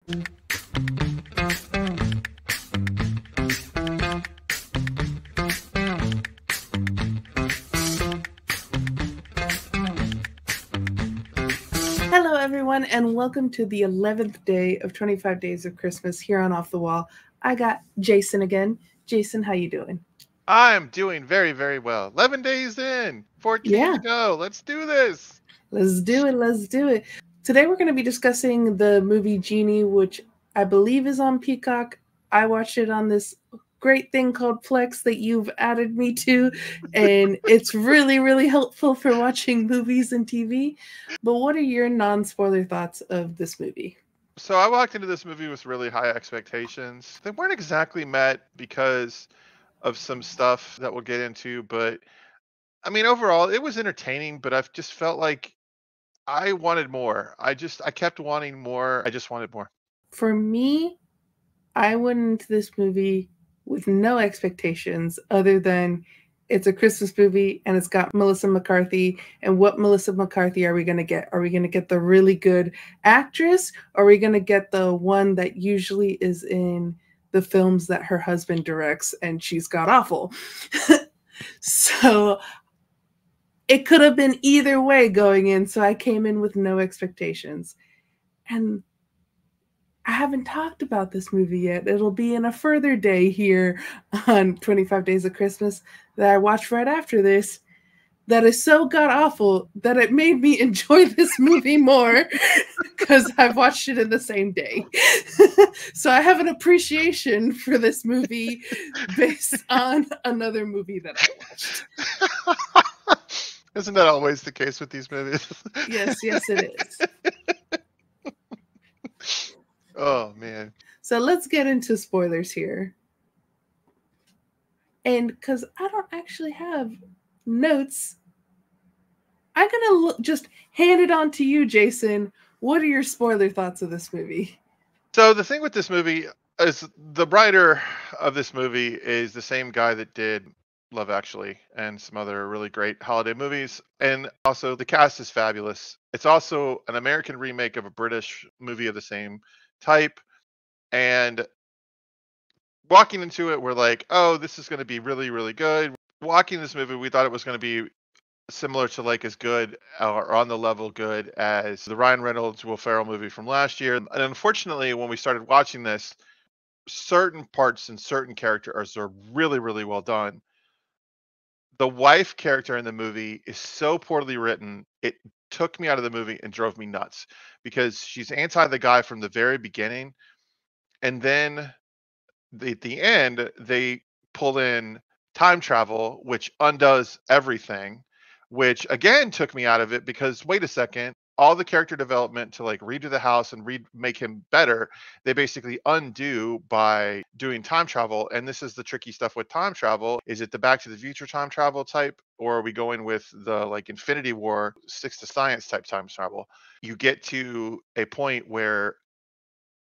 Hello, everyone, and welcome to the 11th day of 25 Days of Christmas here on Off the Wall. I got Jason again. Jason, how you doing? I'm doing very, very well. 11 days in, 14 to go. Let's do this. Let's do it. Let's do it. Today we're going to be discussing the movie Genie, which I believe is on Peacock. I watched it on this great thing called Plex that you've added me to, and it's really, really helpful for watching movies and TV. But what are your non-spoiler thoughts of this movie? So I walked into this movie with really high expectations. They weren't exactly met because of some stuff that we'll get into, but I mean, overall, it was entertaining, but I've just felt like I wanted more. I kept wanting more. I just wanted more. For me, I went into this movie with no expectations other than it's a Christmas movie and it's got Melissa McCarthy. And what Melissa McCarthy are we going to get? Are we going to get the really good actress? Or are we going to get the one that usually is in the films that her husband directs and she's god awful? So it could have been either way going in. So I came in with no expectations. And I haven't talked about this movie yet. It'll be in a further day here on 25 Days of Christmas that I watched right after this that is so god-awful that it made me enjoy this movie more because I've watched it in the same day. So I have an appreciation for this movie based on another movie that I watched. Isn't that always the case with these movies? Yes, it is. Oh, man. So let's get into spoilers here. And because I don't actually have notes, I'm going to just hand it on to you, Jason. What are your spoiler thoughts of this movie? So the thing with this movie is the writer of this movie is the same guy that did Love Actually and some other really great holiday movies. And also the cast is fabulous. It's also an American remake of a British movie of the same type. And walking into it, we're like, oh, this is going to be really, really good. Walking this movie, we thought it was going to be similar to like as good or on the level good as the Ryan Reynolds, Will Ferrell movie from last year. And unfortunately, when we started watching this, certain parts and certain characters are really, really well done. The wife character in the movie is so poorly written, it took me out of the movie and drove me nuts because she's anti the guy from the very beginning. And then at the end, they pull in time travel, which undoes everything, which again took me out of it because wait a second, all the character development to like redo the house and make him better, they basically undo by doing time travel. And this is the tricky stuff with time travel. Is it the Back to the Future time travel type, or are we going with the like Infinity War, sticks to science type time travel? You get to a point where,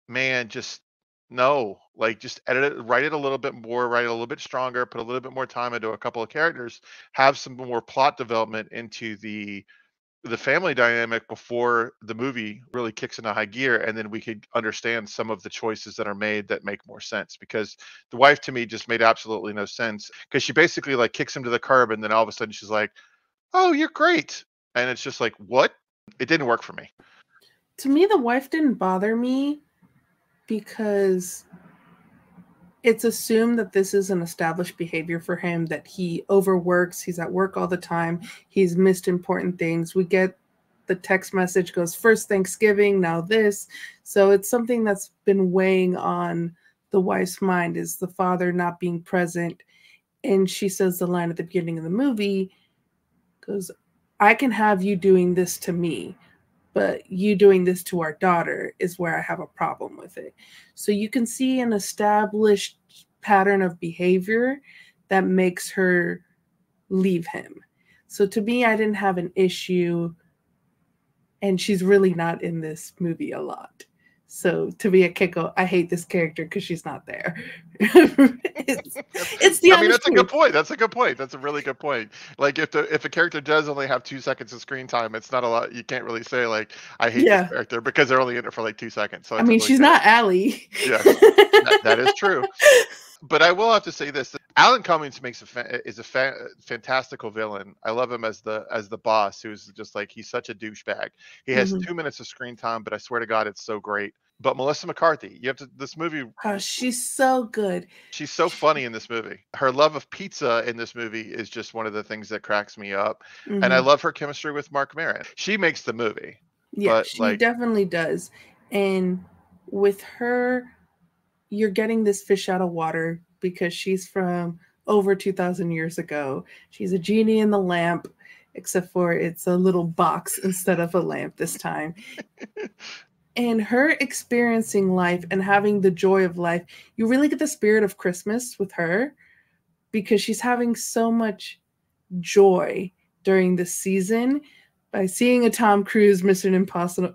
man, just no, like just edit it, write it a little bit more, write it a little bit stronger, put a little bit more time into a couple of characters, have some more plot development into the family dynamic before the movie really kicks into high gear, and then we could understand some of the choices that are made that make more sense. Because the wife to me just made absolutely no sense because she basically like kicks him to the curb and then all of a sudden she's like, oh, you're great. And it's just like, what? It didn't work for me. To me, the wife didn't bother me because it's assumed that this is an established behavior for him, that he overworks, he's at work all the time, he's missed important things. We get the text message goes first Thanksgiving, now this. So it's something that's been weighing on the wife's mind, is the father not being present. And she says the line at the beginning of the movie goes, I can have you doing this to me, but you doing this to our daughter is where I have a problem with it. So you can see an established pattern of behavior that makes her leave him. So to me, I didn't have an issue, and she's really not in this movie a lot. So to be a Keiko, I hate this character because she's not there. it's the I mean, honest that's a good truth. point. That's a good point. That's a really good point. Like if a character does only have 2 seconds of screen time, it's not a lot. You can't really say like I hate this Yeah. character because they're only in it for like 2 seconds. So I I mean, totally she's get it. not Allie. Yes, that is true. But I will have to say this: Alan Cummings is a fantastical villain. I love him as the boss, who's just like he's such a douchebag. He has Mhm. 2 minutes of screen time, but I swear to God, it's so great. But Melissa McCarthy, you have to this movie. Oh, she's so good. She's so funny in this movie. Her love of pizza in this movie is just one of the things that cracks me up. And I Mhm. love her chemistry with Mark Maron. She makes the movie. Yeah, But she like, definitely does. And with her, you're getting this fish out of water because she's from over 2,000 years ago. She's a genie in the lamp, except for it's a little box instead of a lamp this time. And her experiencing life and having the joy of life, you really get the spirit of Christmas with her because she's having so much joy during this season by seeing a Tom Cruise Mission Impossible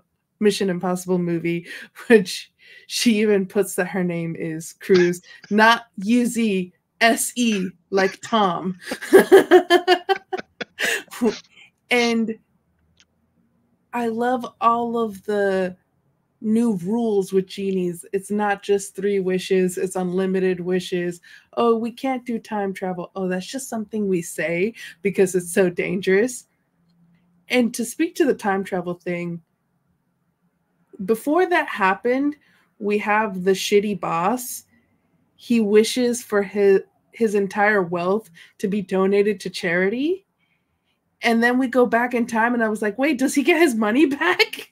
movie, which she even puts that her name is Cruise, not UZSE like Tom. And I love all of the new rules with genies. It's not just 3 wishes, it's unlimited wishes. Oh, we can't do time travel. Oh, that's just something we say because it's so dangerous. And to speak to the time travel thing, before that happened, we have the shitty boss. He wishes for his entire wealth to be donated to charity. And then we go back in time and I was like, "Wait, does he get his money back?"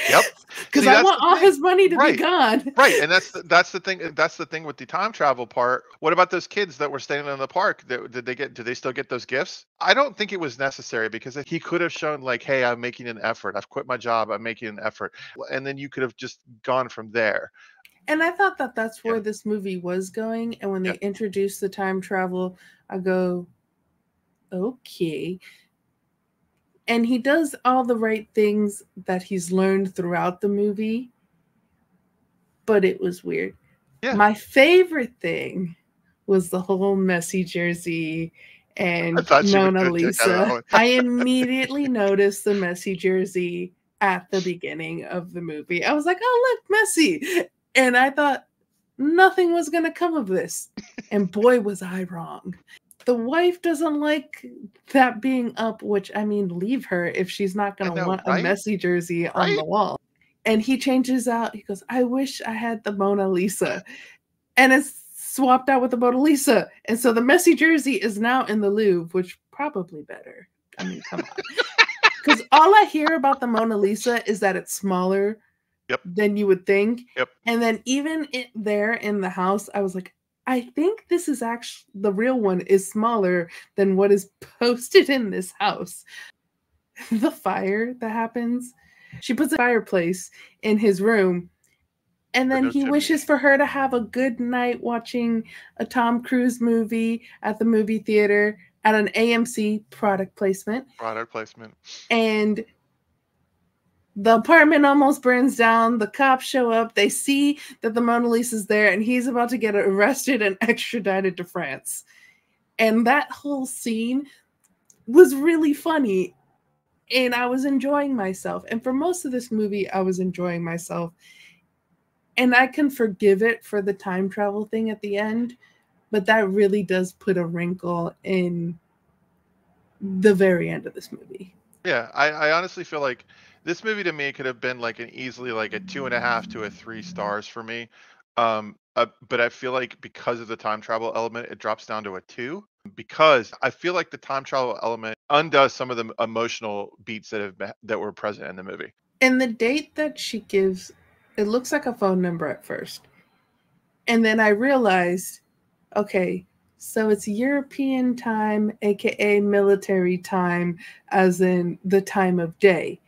yep. Cuz See, I that's want the all thing. his money to be Right. gone. Right, and that's the thing. That's the thing with the time travel part. What about those kids that were staying in the park? Did they still get those gifts? I don't think it was necessary because he could have shown like, "Hey, I'm making an effort. I've quit my job. I'm making an effort," and then you could have just gone from there. And I thought that that's Yeah, where this movie was going. And when yeah, they introduced the time travel, I go, okay. And he does all the right things that he's learned throughout the movie, but it was weird. yeah. My favorite thing was the whole messy jersey I and thought she would Mona get a kick out of that Lisa. one. I immediately noticed the messy jersey at the beginning of the movie. I was like, oh, look, messy. And I thought nothing was going to come of this. And boy, was I wrong. The wife doesn't like that being up, which I mean, leave her if she's not going I to know, want a right? messy jersey on Right? the wall. And he changes out. He goes, I wish I had the Mona Lisa. And it's swapped out with the Mona Lisa. And so the messy jersey is now in the Louvre, which probably better. I mean, come on. Because all I hear about the Mona Lisa is that it's smaller Yep, than you would think. yep. And then even there in the house, I was like, I think this is actually the real one is smaller than what is posted in this house. The fire that happens, she puts a fireplace in his room, and With then no he chimney. wishes for her to have a good night watching a Tom Cruise movie at the movie theater at an AMC product placement. Product placement. And the apartment almost burns down. The cops show up. They see that the Mona Lisa's there, and he's about to get arrested and extradited to France. And that whole scene was really funny. And I was enjoying myself. And for most of this movie, I was enjoying myself. And I can forgive it for the time travel thing at the end, but that really does put a wrinkle in the very end of this movie. Yeah, I honestly feel like this movie to me could have been like an easily like a 2.5 to a 3 stars for me. But I feel like because of the time travel element, it drops down to a 2 because I feel like the time travel element undoes some of the emotional beats that were present in the movie. And the date that she gives, it looks like a phone number at first. And then I realized, okay, so it's European time, aka military time, as in the time of day.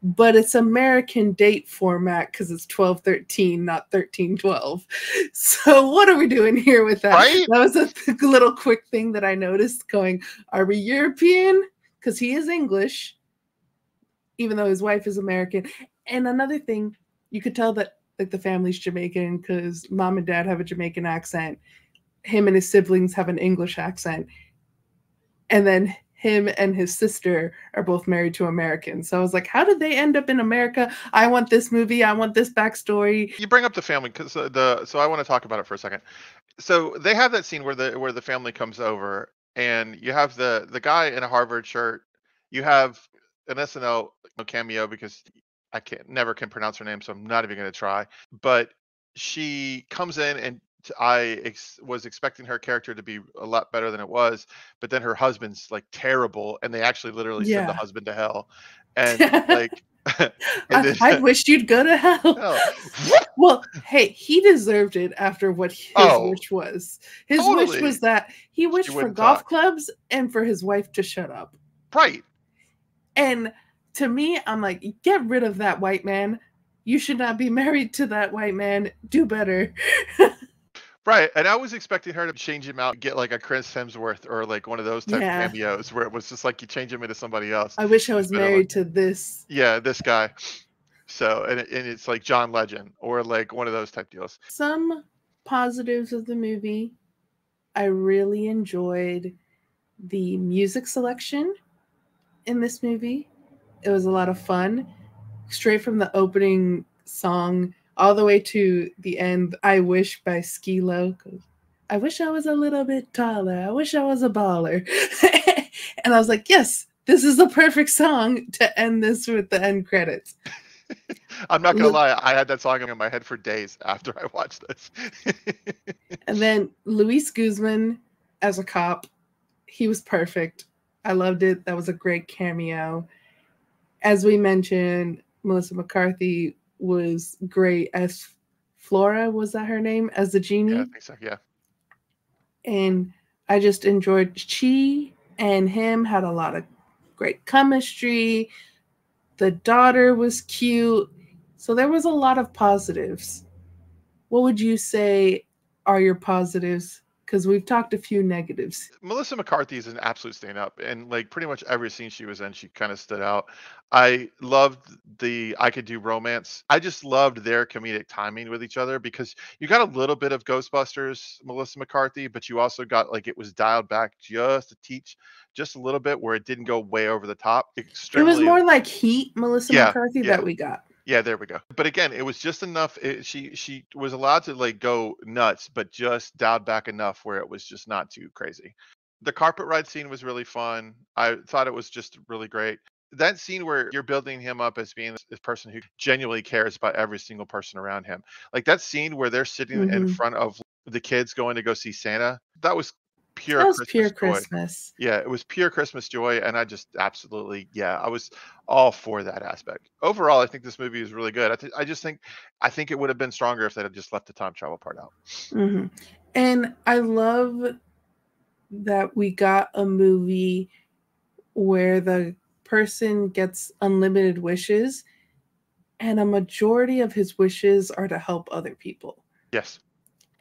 But it's American date format because it's 12/13, not 13/12. So what are we doing here with that? Right? That was a little quick thing that I noticed going, are we European? Because he is English, even though his wife is American. And another thing, you could tell that like the family's Jamaican because mom and dad have a Jamaican accent. Him and his siblings have an English accent. And then him and his sister are both married to Americans. So I was like, how did they end up in America? I want this movie. I want this backstory. You bring up the family because so I want to talk about it for a second. So they have that scene where the family comes over, and you have the guy in a Harvard shirt. You have an SNL cameo because I can't never can pronounce her name, so I'm not even going to try. But she comes in, and was expecting her character to be a lot better than it was, but then her husband's like terrible, and they actually literally send the Yeah. husband to hell, and like, and then I wish you'd go to hell. oh, Well, hey, he deserved it after what his oh, wish was. His wish totally, was that he she wished for wouldn't golf talk. clubs and for his wife to shut up. Right. And to me, I'm like, get rid of that white man. You should not be married to that white man. Do better. Right, and I was expecting her to change him out, get like a Chris Hemsworth or like one of those type Yeah. cameos where it was just like you change him into somebody else I wish I was instead of like, married to this. yeah, this guy. So and it's like John Legend or like one of those type deals. Some positives of the movie. I really enjoyed the music selection in this movie. It was a lot of fun. Straight from the opening song all the way to the end, I Wish by Skee-Lo. I wish I was a little bit taller. I wish I was a baller. And I was like, yes, this is the perfect song to end this with the end credits. I'm not gonna lie, I had that song in my head for days after I watched this. And then Luis Guzman as a cop, he was perfect. I loved it. That was a great cameo. As we mentioned, Melissa McCarthy was great as Flora, was that her name? As the genie? Yeah, I think so, yeah. And I just enjoyed, she and him had a lot of great chemistry. The daughter was cute. So there was a lot of positives. What would you say are your positives? Because we've talked a few negatives. Melissa McCarthy is an absolute stand-up, and like pretty much every scene she was in, she kind of stood out. I loved the I Could Do Romance. I just loved their comedic timing with each other because you got a little bit of Ghostbusters, Melissa McCarthy, but you also got like it was dialed back just to teach just a little bit where it didn't go way over the top. It was Extremely, more like Heat, Melissa yeah, McCarthy, yeah. that we got. Yeah, there we go. But again, it was just enough. She was allowed to like go nuts, but just dialed back enough where it was just not too crazy. The carpet ride scene was really fun. I thought it was just really great. That scene where you're building him up as being this person who genuinely cares about every single person around him. Like that scene where they're sitting in front of the kids going to go see Santa. That was pure That was Christmas pure joy. Christmas. Yeah, it was pure Christmas joy, and I just absolutely, yeah, I was all for that aspect. Overall, I think this movie is really good. I think it would have been stronger if they had just left the time travel part out. Mm-hmm. And I love that we got a movie where the person gets unlimited wishes, and a majority of his wishes are to help other people. Yes.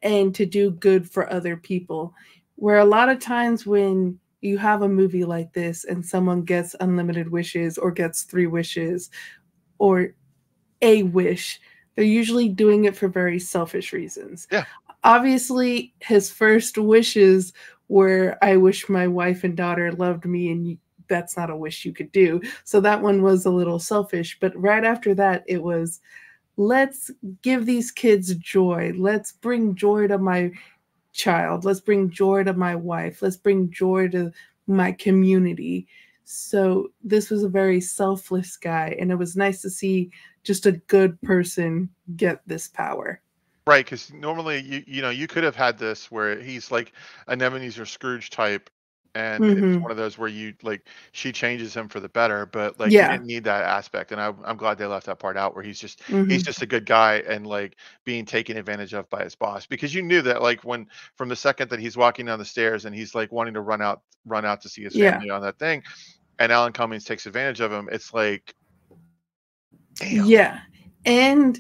And to do good for other people. Where a lot of times when you have a movie like this and someone gets unlimited wishes or gets 3 wishes or a wish, they're usually doing it for very selfish reasons. Yeah. Obviously, his first wishes were, I wish my wife and daughter loved me, and that's not a wish you could do. So that one was a little selfish. But right after that, it was, let's give these kids joy. Let's bring joy to my child. Let's bring joy to my wife. Let's bring joy to my community. So this was a very selfless guy, and it was nice to see just a good person get this power. Right, because normally you could have had this where he's like an Ebenezer Scrooge type, and it's one of those where she changes him for the better, but like you Yeah. didn't need that aspect, and I'm glad they left that part out where he's just Mm-hmm. a good guy and like being taken advantage of by his boss because you knew that like when from the second that he's walking down the stairs and he's like wanting to run out to see his Yeah. family on that thing, and Alan Cummings takes advantage of him, it's like, damn. Yeah. And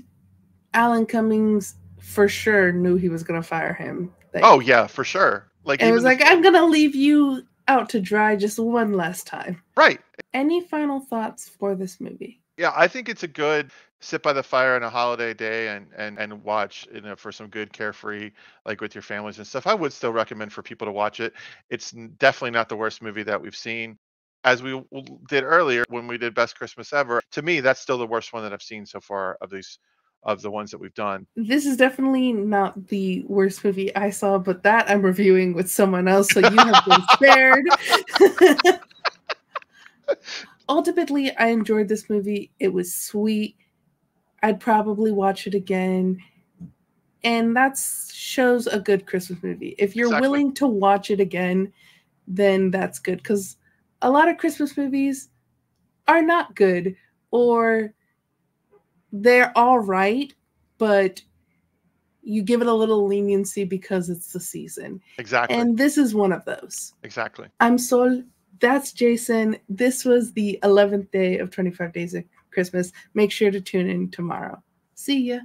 Alan Cummings for sure knew he was going to fire him. Like, oh, yeah, for sure. Like, it was like, I'm going to leave you out to dry just one last time. Right. Any final thoughts for this movie? Yeah, I think it's a good sit by the fire on a holiday day and watch, for some good carefree, like with your families and stuff, I would still recommend for people to watch it. It's definitely not the worst movie that we've seen. As we did earlier when we did Best Christmas Ever, to me, that's still the worst one that I've seen so far of the ones that we've done. This is definitely not the worst movie I saw, but that I'm reviewing with someone else, so you have been spared. Ultimately, I enjoyed this movie. It was sweet. I'd probably watch it again. And that shows a good Christmas movie. If you're Exactly. willing to watch it again, then that's good. Because a lot of Christmas movies are not good, or they're all right, but you give it a little leniency because it's the season. Exactly. And this is one of those. Exactly. I'm Sol. That's Jason. This was the 11th day of 25 Days of Christmas. Make sure to tune in tomorrow. See ya.